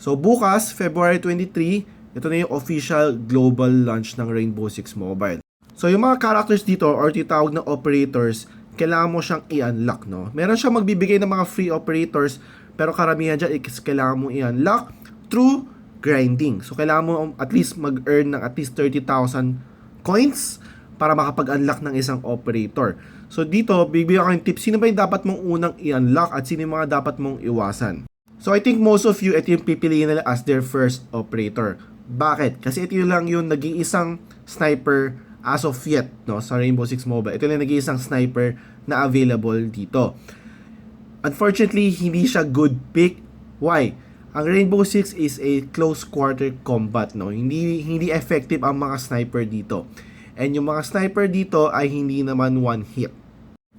So bukas, February 23, ito na yung official global launch ng Rainbow Six Mobile. So yung mga characters dito or titawag na operators, kailangan mo siyang i-unlock, no? Meron siyang magbibigay ng mga free operators, pero karamihan dyan is kailangan mo i-unlock through grinding. So kailangan mo at least mag-earn ng at least 30,000 coins para makapag-unlock ng isang operator. So dito, bibigyan ko yung tips, sino ba yung dapat mong unang i-unlock at sino yung mga dapat mong iwasan. So I think most of you, ito yung pipiliin nila as their first operator. Bakit? Kasi ito lang yung nag-iisang sniper as of yet, no, sa Rainbow Six Mobile. Ito lang nag-iisang sniper na available dito. Unfortunately, hindi siya good pick. Why? Ang Rainbow Six is a close quarter combat, no. Hindi effective ang mga sniper dito. And yung mga sniper dito ay hindi naman one hit.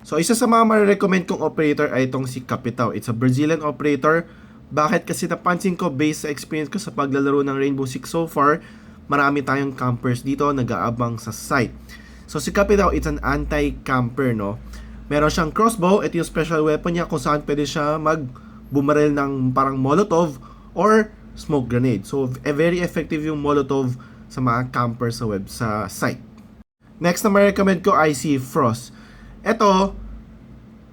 So isa sa mga ma-recommend kong operator ay itong si Capitao. It's a Brazilian operator. Bakit? Kasi napansin ko based sa experience ko sa paglalaro ng Rainbow Six so far, marami tayong campers dito nag-aabang sa site. So si Capitao, it's an anti-camper, no. Meron siyang crossbow, ito yung special weapon niya kung saan pwede siya mag-bumaril ng parang molotov or smoke grenade. So very effective yung molotov sa mga campers sa site. Next na ma-recommend ko ay si Frost. Ito,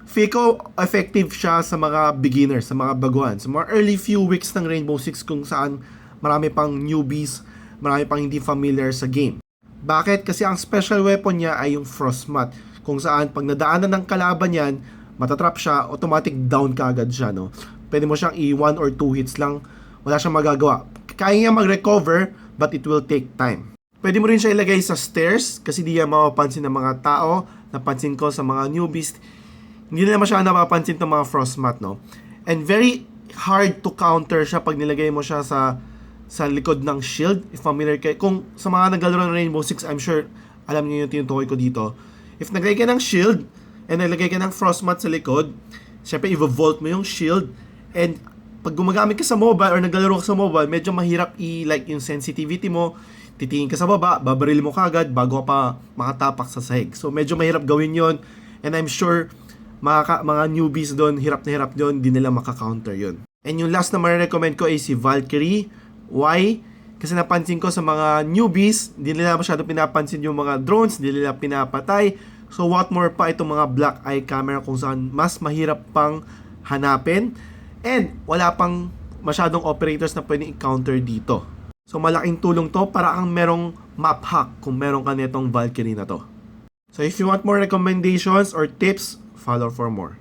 feel ko effective siya sa mga beginners, sa mga baguhan. Sa mga early few weeks ng Rainbow Six kung saan marami pang newbies, marami pang hindi familiar sa game. Bakit? Kasi ang special weapon niya ay yung Frostmat. Kung saan pag nadaanan ng kalaban yan, matatrap siya, automatic down ka agad siya, no? Pwede mo siyang i-1 or 2 hits lang, wala siyang magagawa. Kaya niya mag-recover, but it will take time. Pwede mo rin siya ilagay sa stairs kasi di yan mapapansin ng mga tao. Napansin ko sa mga newbies, hindi nila masyadong napapansin itong mga Frostmat, no? And very hard to counter siya pag nilagay mo siya sa likod ng shield. If familiar kayo, kung sa mga naglalaro ng Rainbow Six, I'm sure alam niyo yung tinutukoy ko dito. If naglagay ka ng shield and naglagay ka ng Frostmat sa likod, syempre i-vault mo yung shield, and pag gumagamit ka sa mobile or naglalaro ka sa mobile, medyo mahirap i-like yung sensitivity mo. Titingin ka sa baba, babaril mo kagad bago ka pa makatapak sa sahig. So medyo mahirap gawin yon, and I'm sure mga newbies doon, hirap na hirap doon, di nila makakounter yon. And yung last na ma-recommend ko ay si Valkyrie. Why? Kasi napansin ko sa mga newbies, di nila masyado pinapansin yung mga drones, di nila pinapatay. So what more pa itong mga black eye camera kung saan mas mahirap pang hanapin, and wala pang masyadong operators na pwedeng i-counter dito. So malaking tulong to para kang merong map hack kung meron ka nitong Valkyrie na to. So if you want more recommendations or tips, follow for more.